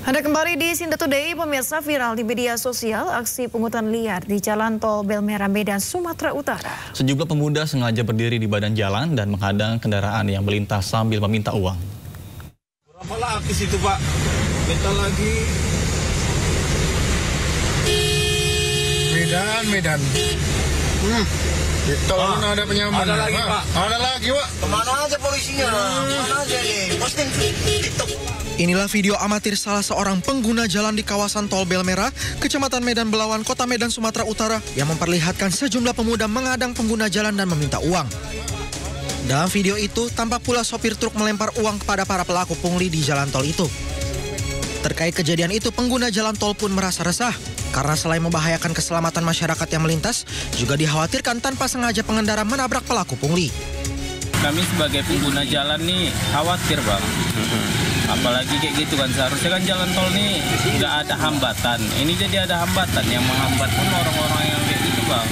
Anda kembali di Sinta Today, pemirsa. Viral di media sosial aksi pungutan liar di Jalan Tol Belmera, Medan, Sumatera Utara. Sejumlah pemuda sengaja berdiri di badan jalan dan menghadang kendaraan yang melintas sambil meminta uang. Berapa lapis itu, Pak? Minta lagi. Medan. Di tol ada penyaman. Ada lagi, Pak. Ada lagi, Pak. Kemana aja polisinya? Kemana aja nih? Posting TikTok. Inilah video amatir salah seorang pengguna jalan di kawasan Tol Belmera, Kecamatan Medan Belawan, Kota Medan, Sumatera Utara, yang memperlihatkan sejumlah pemuda menghadang pengguna jalan dan meminta uang. Dalam video itu, tampak pula sopir truk melempar uang kepada para pelaku pungli di jalan tol itu. Terkait kejadian itu, pengguna jalan tol pun merasa resah, karena selain membahayakan keselamatan masyarakat yang melintas, juga dikhawatirkan tanpa sengaja pengendara menabrak pelaku pungli. Kami sebagai pengguna jalan nih khawatir, Bang. Apalagi kayak gitu kan, seharusnya kan jalan tol nih nggak ada hambatan. Ini jadi ada hambatan, yang menghambat pun orang-orang yang kayak gitu, Bang.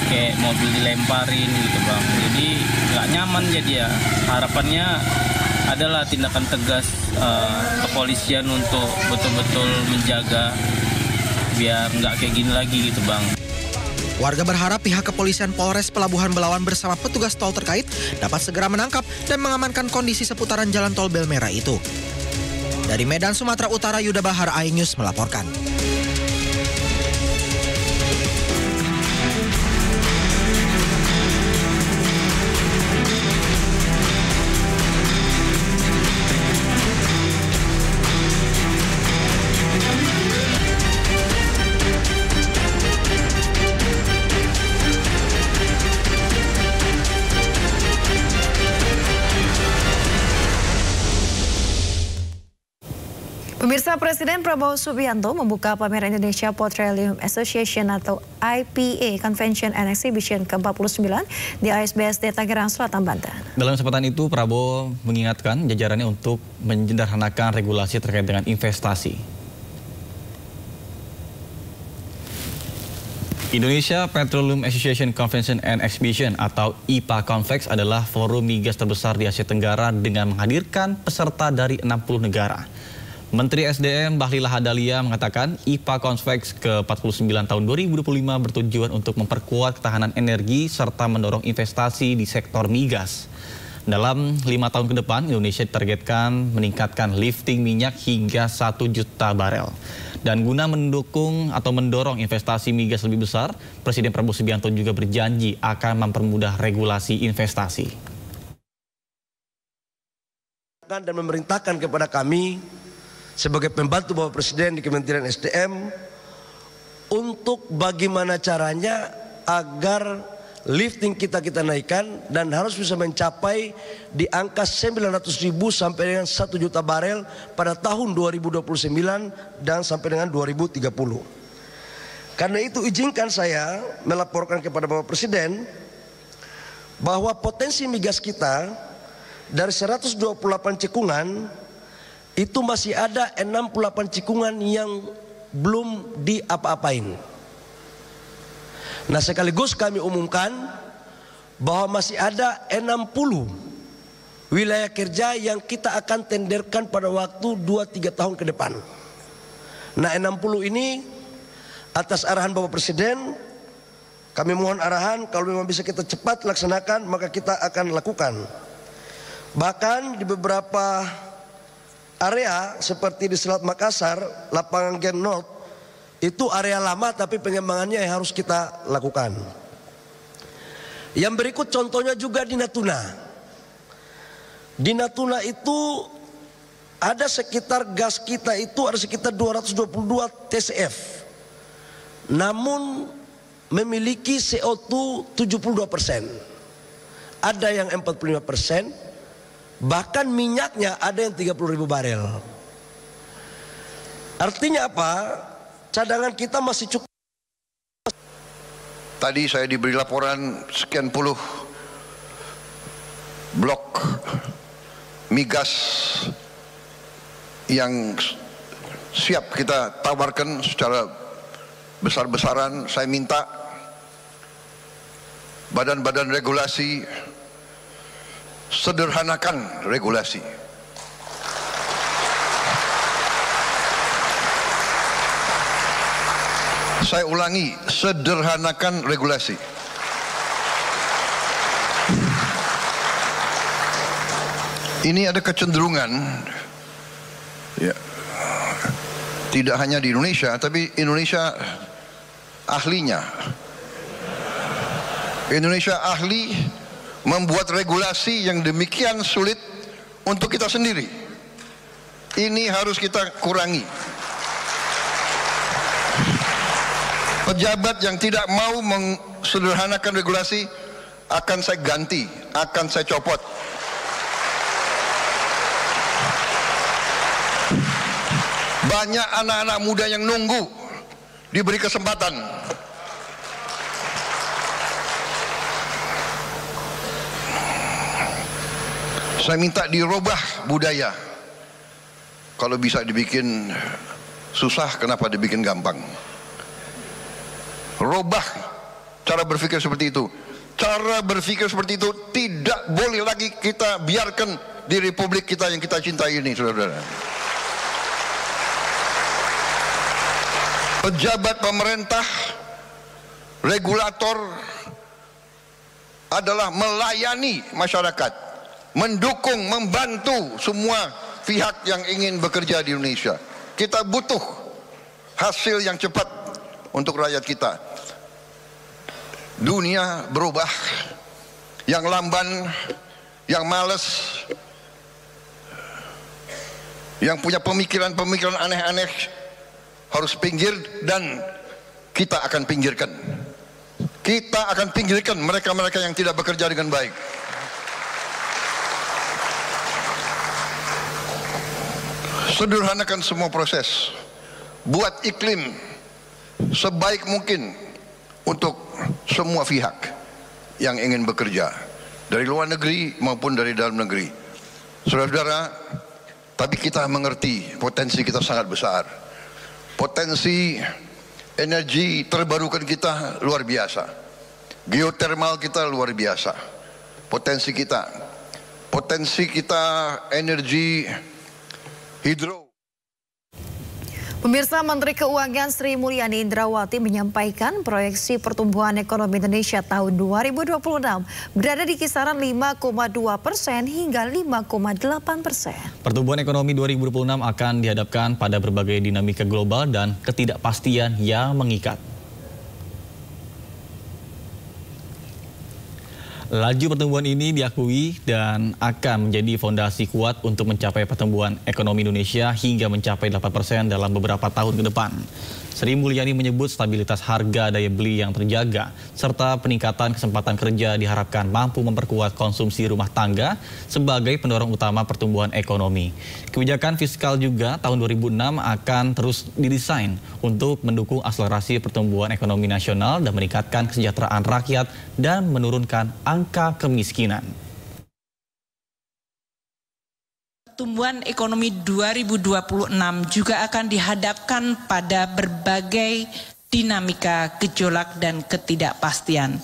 Kayak mobil dilemparin gitu, Bang. Jadi nggak nyaman jadi ya. Harapannya adalah tindakan tegas kepolisian untuk betul-betul menjaga biar nggak kayak gini lagi gitu, Bang. Warga berharap pihak kepolisian Polres Pelabuhan Belawan bersama petugas tol terkait dapat segera menangkap dan mengamankan kondisi seputaran jalan tol Belmera itu. Dari Medan, Sumatera Utara, Yuda Bahar, iNews melaporkan. Pemirsa, Presiden Prabowo Subianto membuka pameran Indonesia Petroleum Association atau IPA Convention and Exhibition ke-49 di ASBSD Tangerang Selatan, Banten. Dalam kesempatan itu, Prabowo mengingatkan jajarannya untuk menyederhanakan regulasi terkait dengan investasi. Indonesia Petroleum Association Convention and Exhibition atau IPA Convex adalah forum migas terbesar di Asia Tenggara dengan menghadirkan peserta dari 60 negara. Menteri SDM Bahlil Lahadalia mengatakan IPA Convex ke-49 tahun 2025 bertujuan untuk memperkuat ketahanan energi serta mendorong investasi di sektor migas. Dalam 5 tahun ke depan, Indonesia ditargetkan meningkatkan lifting minyak hingga 1 juta barel. Dan guna mendukung atau mendorong investasi migas lebih besar, Presiden Prabowo Subianto juga berjanji akan mempermudah regulasi investasi. Dan memerintahkan kepada kami sebagai pembantu Bapak Presiden di Kementerian SDM untuk bagaimana caranya agar lifting kita naikkan dan harus bisa mencapai di angka 900.000 sampai dengan 1 juta barel pada tahun 2029 dan sampai dengan 2030. Karena itu izinkan saya melaporkan kepada Bapak Presiden bahwa potensi migas kita dari 128 cekungan itu masih ada 68 cekungan yang belum diapa-apain. Nah, sekaligus kami umumkan bahwa masih ada 60 wilayah kerja yang kita akan tenderkan pada waktu 2-3 tahun ke depan. Nah, 60 ini atas arahan Bapak Presiden, kami mohon arahan kalau memang bisa kita cepat laksanakan maka kita akan lakukan. Bahkan di beberapa area seperti di Selat Makassar, lapangan Gen North, itu area lama tapi pengembangannya yang harus kita lakukan. Yang berikut contohnya juga di Natuna. Di Natuna itu ada sekitar gas kita itu ada sekitar 222 TCF. Namun memiliki CO2 72%. Ada yang 45%. Bahkan minyaknya ada yang 30.000 barel. Artinya apa? Cadangan kita masih cukup. Tadi saya diberi laporan sekian puluh blok migas yang siap kita tawarkan secara besar-besaran. Saya minta badan-badan regulasi sederhanakan regulasi. Saya ulangi, sederhanakan regulasi. Ini ada kecenderungan, ya, tidak hanya di Indonesia, tapi Indonesia ahlinya. Indonesia ahli membuat regulasi yang demikian sulit untuk kita sendiri. Ini harus kita kurangi. Pejabat yang tidak mau mensederhanakan regulasi akan saya ganti, akan saya copot. Banyak anak-anak muda yang nunggu diberi kesempatan. Saya minta dirubah budaya. Kalau bisa dibikin susah, kenapa dibikin gampang? Robah cara berpikir seperti itu. Cara berpikir seperti itu tidak boleh lagi kita biarkan di republik kita yang kita cintai ini, saudara-saudara. Pejabat pemerintah, regulator adalah melayani masyarakat, mendukung, membantu semua pihak yang ingin bekerja di Indonesia. Kita butuh hasil yang cepat untuk rakyat kita. Dunia berubah, yang lamban, yang malas, yang punya pemikiran-pemikiran aneh-aneh harus pinggir, dan kita akan pinggirkan. Kita akan pinggirkan mereka-mereka yang tidak bekerja dengan baik. Sederhanakan semua proses, buat iklim sebaik mungkin untuk semua pihak yang ingin bekerja, dari luar negeri maupun dari dalam negeri. Saudara-saudara, tapi kita mengerti potensi kita sangat besar. Potensi energi terbarukan kita luar biasa. Geotermal kita luar biasa. Potensi kita energi hidro. Pemirsa, Menteri Keuangan Sri Mulyani Indrawati menyampaikan proyeksi pertumbuhan ekonomi Indonesia tahun 2026 berada di kisaran 5,2% hingga 5,8%. Pertumbuhan ekonomi 2026 akan dihadapkan pada berbagai dinamika global dan ketidakpastian yang mengikat. Laju pertumbuhan ini diakui dan akan menjadi fondasi kuat untuk mencapai pertumbuhan ekonomi Indonesia hingga mencapai 8% dalam beberapa tahun ke depan. Sri Mulyani menyebut stabilitas harga daya beli yang terjaga serta peningkatan kesempatan kerja diharapkan mampu memperkuat konsumsi rumah tangga sebagai pendorong utama pertumbuhan ekonomi. Kebijakan fiskal juga tahun 2006 akan terus didesain untuk mendukung akselerasi pertumbuhan ekonomi nasional dan meningkatkan kesejahteraan rakyat dan menurunkan angka kemiskinan. Pertumbuhan ekonomi 2026 juga akan dihadapkan pada berbagai dinamika, gejolak, dan ketidakpastian.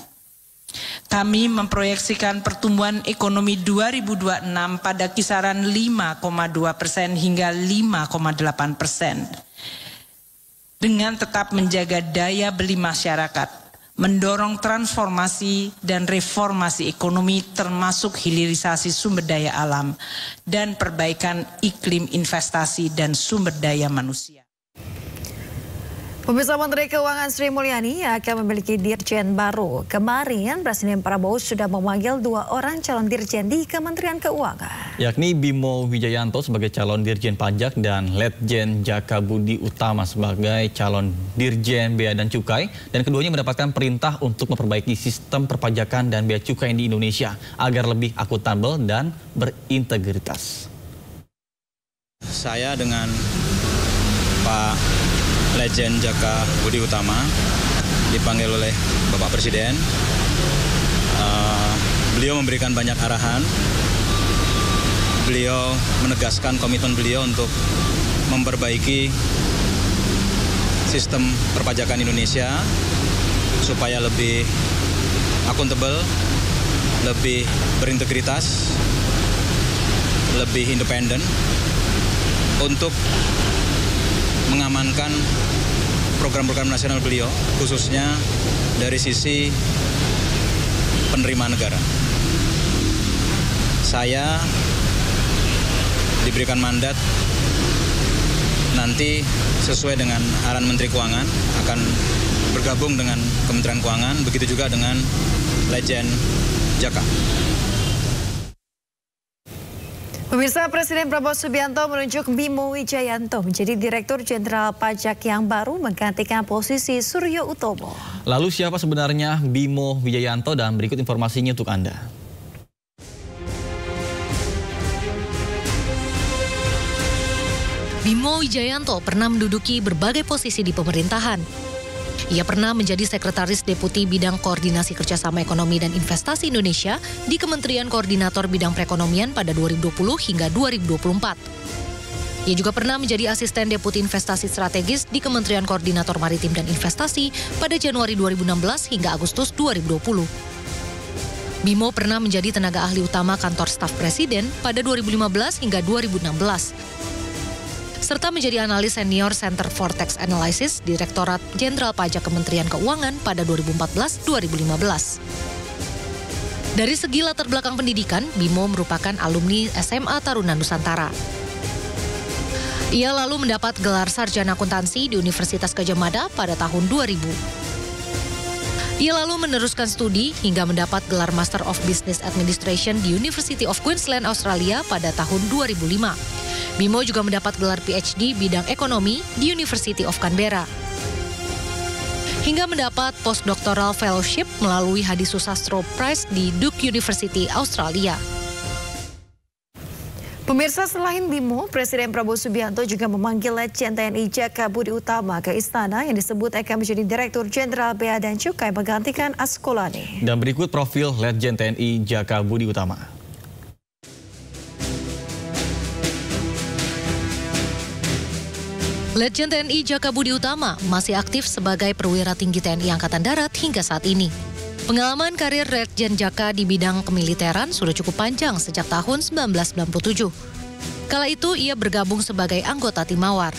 Kami memproyeksikan pertumbuhan ekonomi 2026 pada kisaran 5,2% hingga 5,8%. Dengan tetap menjaga daya beli masyarakat, mendorong transformasi dan reformasi ekonomi termasuk hilirisasi sumber daya alam dan perbaikan iklim investasi dan sumber daya manusia. Pemirsa, Menteri Keuangan Sri Mulyani akan memiliki dirjen baru. Kemarin Presiden Prabowo sudah memanggil 2 orang calon dirjen di Kementerian Keuangan, yakni Bimo Wijayanto sebagai calon dirjen pajak dan Letjen Jaka Budi Utama sebagai calon dirjen bea dan cukai, dan keduanya mendapatkan perintah untuk memperbaiki sistem perpajakan dan bea cukai di Indonesia agar lebih akuntabel dan berintegritas. Saya dengan Pak Letjen Jaka Budi Utama dipanggil oleh Bapak Presiden. Beliau memberikan banyak arahan. Beliau menegaskan komitmen beliau untuk memperbaiki sistem perpajakan Indonesia supaya lebih akuntabel, lebih berintegritas, lebih independen untuk mengamankan program-program nasional beliau, khususnya dari sisi penerimaan negara. Saya diberikan mandat nanti sesuai dengan arahan Menteri Keuangan akan bergabung dengan Kementerian Keuangan, begitu juga dengan Legend Jaka. Pemirsa, Presiden Prabowo Subianto menunjuk Bimo Wijayanto menjadi Direktur Jenderal Pajak yang baru menggantikan posisi Suryo Utomo. Lalu siapa sebenarnya Bimo Wijayanto, dan berikut informasinya untuk Anda. Bimo Wijayanto pernah menduduki berbagai posisi di pemerintahan. Ia pernah menjadi Sekretaris Deputi Bidang Koordinasi Kerjasama Ekonomi dan Investasi Indonesia di Kementerian Koordinator Bidang Perekonomian pada 2020 hingga 2024. Ia juga pernah menjadi Asisten Deputi Investasi Strategis di Kementerian Koordinator Maritim dan Investasi pada Januari 2016 hingga Agustus 2020. Bimo pernah menjadi tenaga ahli utama Kantor Staf Presiden pada 2015 hingga 2016. Serta menjadi analis senior Center for Tax Analysis Direktorat Jenderal Pajak Kementerian Keuangan pada 2014-2015. Dari segi latar belakang pendidikan, Bimo merupakan alumni SMA Taruna Nusantara. Ia lalu mendapat gelar sarjana akuntansi di Universitas Gadjah Mada pada tahun 2000. Ia lalu meneruskan studi hingga mendapat gelar Master of Business Administration di University of Queensland, Australia pada tahun 2005. Bimo juga mendapat gelar PhD bidang ekonomi di University of Canberra. Hingga mendapat postdoctoral fellowship melalui Hadisusastro Prize di Duke University, Australia. Pemirsa, selain Bimo, Presiden Prabowo Subianto juga memanggil Letjen TNI Jaka Budi Utama ke istana yang disebut akan menjadi Direktur Jenderal Bea dan Cukai menggantikan Askolani. Dan berikut profil Letjen TNI Jaka Budi Utama. Letjen TNI Jaka Budi Utama masih aktif sebagai perwira tinggi TNI Angkatan Darat hingga saat ini. Pengalaman karir Letjen Jaka di bidang kemiliteran sudah cukup panjang sejak tahun 1997. Kala itu ia bergabung sebagai anggota tim Mawar.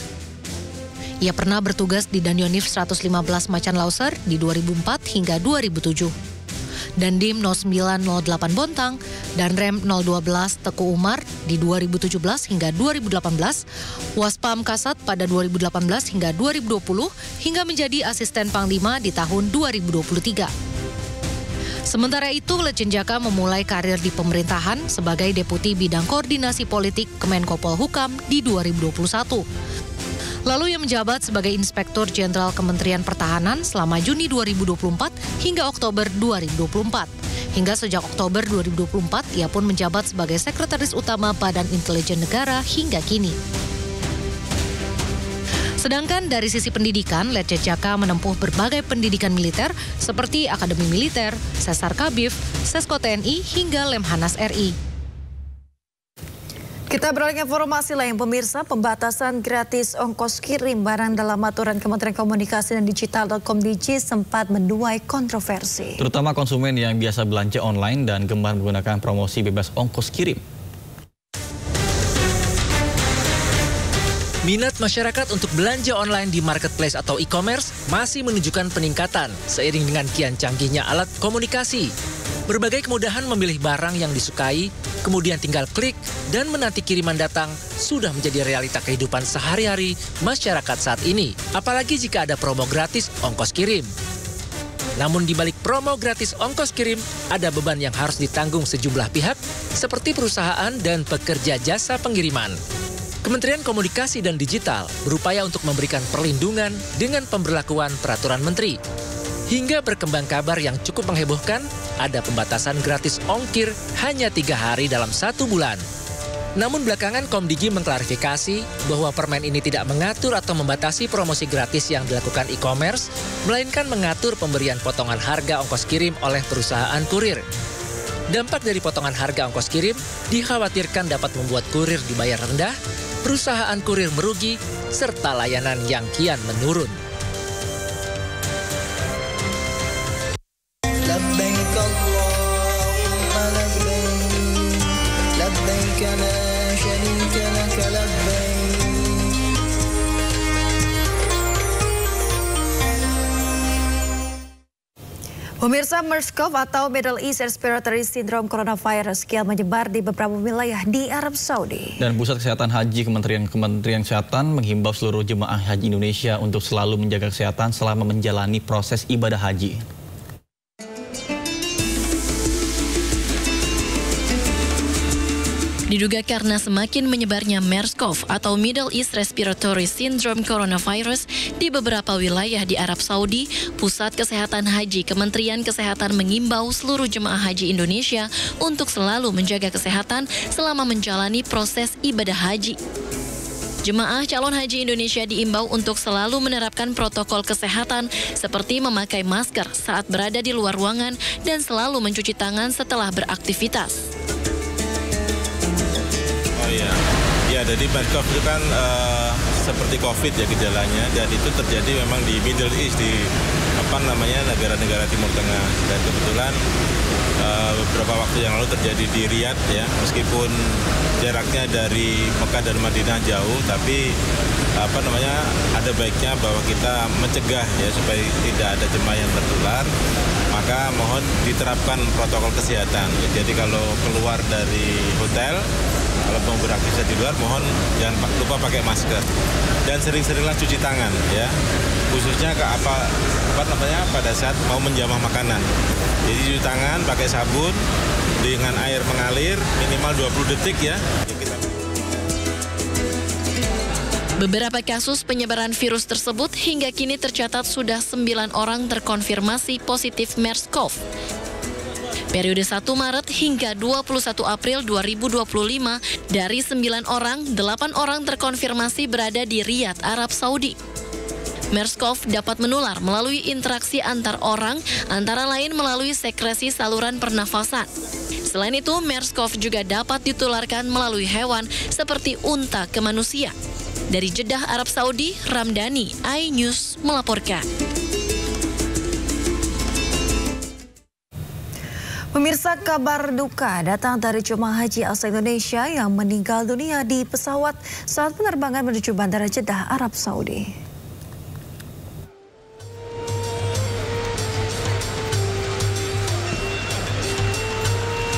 Ia pernah bertugas di Danionif 115 Macan Lauser di 2004 hingga 2007. Dandim 0908 Bontang dan Rem 012 Teku Umar di 2017 hingga 2018, Waspam Kasat pada 2018 hingga 2020, hingga menjadi asisten Panglima di tahun 2023. Sementara itu, Letjen Jaka memulai karir di pemerintahan sebagai Deputi Bidang Koordinasi Politik Kemenko Polhukam di 2021. Lalu ia menjabat sebagai Inspektur Jenderal Kementerian Pertahanan selama Juni 2024 hingga Oktober 2024. Hingga sejak Oktober 2024, ia pun menjabat sebagai Sekretaris Utama Badan Intelijen Negara hingga kini. Sedangkan dari sisi pendidikan, Letjen Jaka menempuh berbagai pendidikan militer seperti Akademi Militer, Sesar Kabif, Sesko TNI, hingga Lemhanas RI. Kita beralih ke informasi lain, pemirsa. Pembatasan gratis ongkos kirim barang dalam aturan Kementerian Komunikasi dan Digital.com Digi sempat menuai kontroversi. Terutama konsumen yang biasa belanja online dan gemar menggunakan promosi bebas ongkos kirim. Minat masyarakat untuk belanja online di marketplace atau e-commerce masih menunjukkan peningkatan seiring dengan kian canggihnya alat komunikasi. Berbagai kemudahan memilih barang yang disukai, kemudian tinggal klik dan menanti kiriman datang sudah menjadi realita kehidupan sehari-hari masyarakat saat ini. Apalagi jika ada promo gratis ongkos kirim. Namun di balik promo gratis ongkos kirim, ada beban yang harus ditanggung sejumlah pihak seperti perusahaan dan pekerja jasa pengiriman. Kementerian Komunikasi dan Digital berupaya untuk memberikan perlindungan dengan pemberlakuan peraturan menteri. Hingga berkembang kabar yang cukup menghebohkan, ada pembatasan gratis ongkir hanya 3 hari dalam 1 bulan. Namun belakangan Komdigi mengklarifikasi bahwa permen ini tidak mengatur atau membatasi promosi gratis yang dilakukan e-commerce, melainkan mengatur pemberian potongan harga ongkos kirim oleh perusahaan kurir. Dampak dari potongan harga ongkos kirim dikhawatirkan dapat membuat kurir dibayar rendah, perusahaan kurir merugi, serta layanan yang kian menurun. Pemirsa, MERS-CoV atau Middle East Respiratory Syndrome Coronavirus kian menyebar di beberapa wilayah di Arab Saudi. Dan Pusat Kesehatan Haji Kementerian Kesehatan menghimbau seluruh jemaah haji Indonesia untuk selalu menjaga kesehatan selama menjalani proses ibadah haji. Diduga karena semakin menyebarnya MERS-CoV atau Middle East Respiratory Syndrome Coronavirus di beberapa wilayah di Arab Saudi, Pusat Kesehatan Haji Kementerian Kesehatan mengimbau seluruh jemaah haji Indonesia untuk selalu menjaga kesehatan selama menjalani proses ibadah haji. Jemaah calon haji Indonesia diimbau untuk selalu menerapkan protokol kesehatan seperti memakai masker saat berada di luar ruangan dan selalu mencuci tangan setelah beraktivitas. Ya, jadi MERS-CoV itu kan seperti COVID ya gejalanya, dan itu terjadi memang di Middle East, di negara-negara Timur Tengah. Dan kebetulan beberapa waktu yang lalu terjadi di Riyadh ya, meskipun jaraknya dari Mekah dan Madinah jauh, tapi ada baiknya bahwa kita mencegah ya supaya tidak ada jemaah yang tertular. Maka mohon diterapkan protokol kesehatan. Jadi kalau keluar dari hotel, kalau mau beraktivitas di luar, mohon jangan lupa pakai masker dan sering-seringlah cuci tangan ya, khususnya pada saat mau menjamah makanan. Jadi cuci tangan pakai sabun dengan air mengalir minimal 20 detik ya. Beberapa kasus penyebaran virus tersebut hingga kini tercatat sudah 9 orang terkonfirmasi positif MERS-CoV. Periode 1 Maret hingga 21 April 2025, dari 9 orang, 8 orang terkonfirmasi berada di Riyadh, Arab Saudi. MERS-CoV dapat menular melalui interaksi antar orang, antara lain melalui sekresi saluran pernafasan. Selain itu, MERS-CoV juga dapat ditularkan melalui hewan seperti unta ke manusia. Dari Jeddah, Arab Saudi, Ramdhani, iNews melaporkan. Pemirsa, kabar duka datang dari jemaah haji asal Indonesia yang meninggal dunia di pesawat saat penerbangan menuju Bandara Jeddah, Arab Saudi.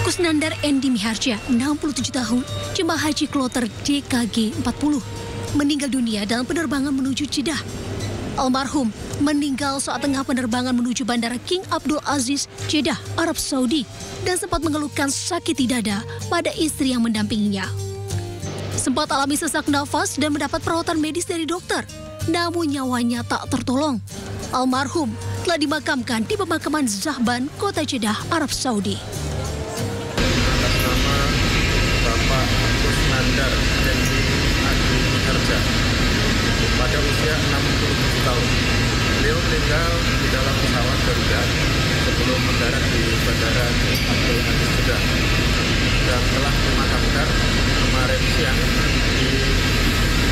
Kusnandar Endi Miharja, 67 tahun, jemaah haji kloter DKG 40, meninggal dunia dalam penerbangan menuju Jeddah. Almarhum meninggal saat tengah penerbangan menuju Bandara King Abdul Aziz, Jeddah, Arab Saudi, dan sempat mengeluhkan sakit di dada pada istri yang mendampinginya. Sempat alami sesak nafas dan mendapat perawatan medis dari dokter, namun nyawanya tak tertolong. Almarhum telah dimakamkan di pemakaman Zahban, Kota Jeddah, Arab Saudi. Atas nama Bapak Kusnandar Endi Miharja pada usia 67 tahun. Beliau meninggal di dalam pesawat Garuda sebelum mendarat di Bandara King Abdul Aziz Jeddah dan telah dimakamkan kemarin siang di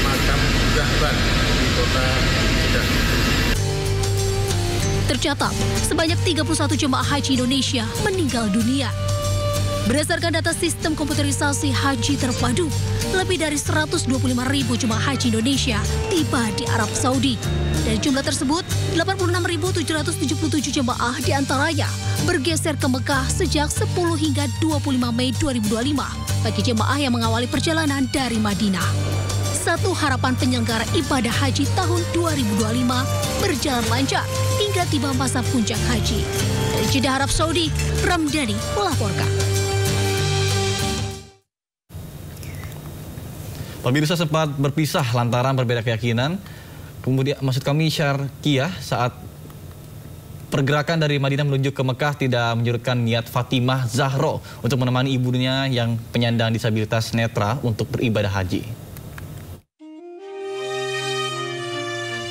makam Zahban di Kota Jeddah. Tercatat, sebanyak 31 jemaah haji Indonesia meninggal dunia. Berdasarkan data sistem komputerisasi haji terpadu, lebih dari 125.000 jemaah haji Indonesia tiba di Arab Saudi. Dari jumlah tersebut, 86.777 jemaah diantaranya bergeser ke Mekah sejak 10 hingga 25 Mei 2025 bagi jemaah yang mengawali perjalanan dari Madinah. Satu harapan penyelenggara ibadah haji tahun 2025 berjalan lancar hingga tiba masa puncak haji. Dari Jeddah, Arab Saudi, Ramdhani melaporkan. Pemirsa sempat berpisah lantaran berbeda keyakinan. Kemudian syarqiyah saat pergerakan dari Madinah menuju ke Mekah tidak menyurutkan niat Fatimah Zahra untuk menemani ibunya yang penyandang disabilitas netra untuk beribadah haji.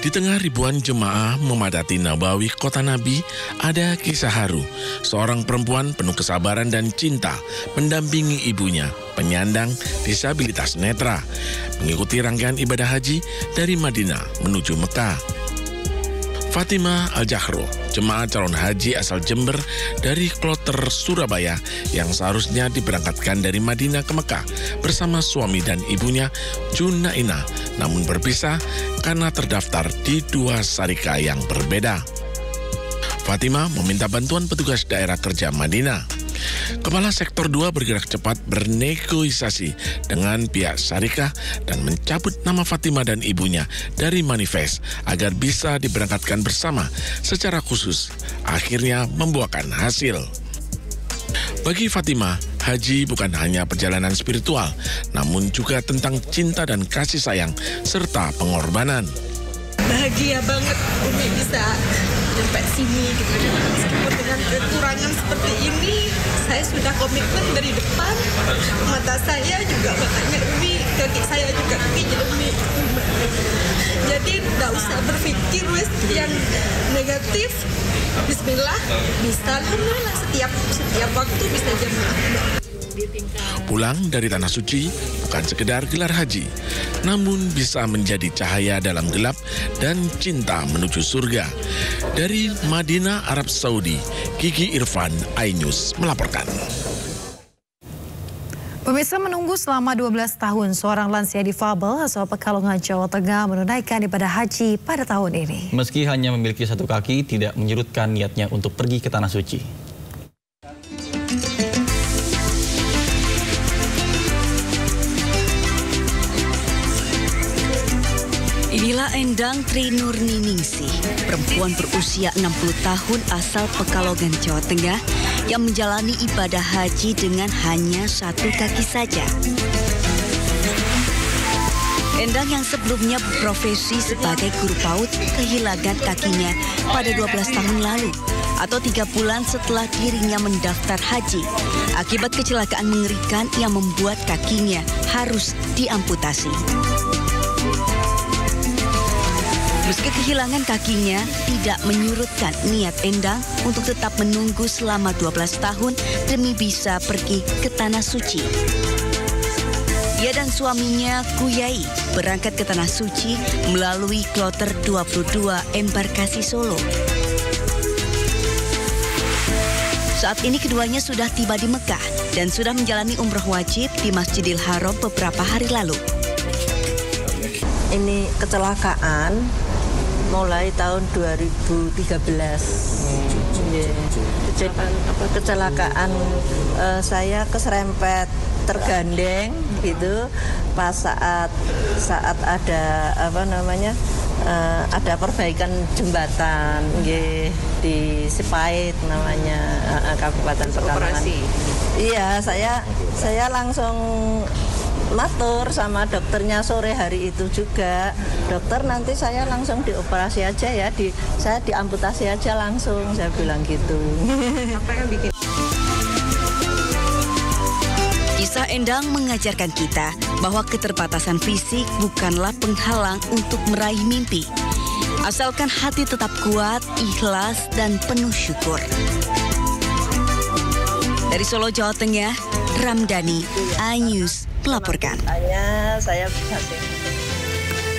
Di tengah ribuan jemaah memadati Nabawi Kota Nabi, ada kisah haru. Seorang perempuan penuh kesabaran dan cinta mendampingi ibunya, penyandang disabilitas netra, mengikuti rangkaian ibadah haji dari Madinah menuju Mekah. Fatimah Al-Jahro, jemaah calon haji asal Jember dari kloter Surabaya yang seharusnya diberangkatkan dari Madinah ke Mekah bersama suami dan ibunya Junaina, namun berpisah karena terdaftar di dua syarikat yang berbeda. Fatima meminta bantuan petugas daerah kerja Madinah. Kepala Sektor 2 bergerak cepat bernegosiasi dengan pihak syarikah dan mencabut nama Fatima dan ibunya dari manifest agar bisa diberangkatkan bersama secara khusus. Akhirnya membuahkan hasil. Bagi Fatima, haji bukan hanya perjalanan spiritual, namun juga tentang cinta dan kasih sayang serta pengorbanan. Bahagia banget Umi bisa sampai sini gitu. Meskipun dengan kekurangan seperti ini, saya sudah komitmen dari depan. Mata saya juga makanya Umi, kaki saya juga kaki Umi. Jadi nggak usah berpikir yang negatif. Bismillah, bisa alhamdulillah setiap waktu bisa jamaah. Pulang dari Tanah Suci bukan sekedar gelar haji, namun bisa menjadi cahaya dalam gelap dan cinta menuju surga. Dari Madinah, Arab Saudi, Kiki Irfan, iNews melaporkan. Pemirsa, menunggu selama 12 tahun seorang lansia difabel asal Pekalongan, Jawa Tengah menunaikan ibadah haji pada tahun ini. Meski hanya memiliki satu kaki, tidak menyurutkan niatnya untuk pergi ke Tanah Suci. Inilah Endang Tri Nurningsih, perempuan berusia 60 tahun asal Pekalongan, Jawa Tengah yang menjalani ibadah haji dengan hanya satu kaki saja. Endang yang sebelumnya berprofesi sebagai guru PAUD kehilangan kakinya pada 12 tahun lalu atau 3 bulan setelah dirinya mendaftar haji akibat kecelakaan mengerikan yang membuat kakinya harus diamputasi. Meski kehilangan kakinya, tidak menyurutkan niat Endang untuk tetap menunggu selama 12 tahun demi bisa pergi ke Tanah Suci. Ia dan suaminya, Kuyai, berangkat ke Tanah Suci melalui kloter 22 embarkasi Solo. Saat ini keduanya sudah tiba di Mekah dan sudah menjalani umroh wajib di Masjidil Haram beberapa hari lalu. Ini kecelakaan mulai tahun 2013. Kecelakaan saya keserempet tergandeng gitu pas saat ada ada perbaikan jembatan di Sipait namanya, Kabupaten Pekalongan. Iya, saya langsung matur sama dokternya sore hari itu juga. Dokter, nanti saya langsung dioperasi aja ya, saya diamputasi aja langsung, saya bilang gitu. Apa yang bikin? Kisah Endang mengajarkan kita bahwa keterbatasan fisik bukanlah penghalang untuk meraih mimpi. Asalkan hati tetap kuat, ikhlas, dan penuh syukur. Dari Solo, Jawa Tengah, Ramdhani, iNews melaporkan. Saya bisa sih.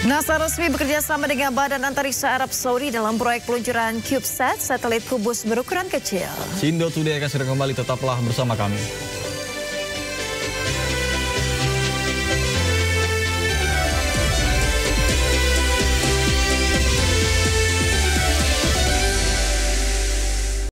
NASA resmi bekerja sama dengan Badan Antariksa Arab Saudi dalam proyek peluncuran CubeSat, satelit kubus berukuran kecil. Sindo Today akan segera kembali, tetaplah bersama kami.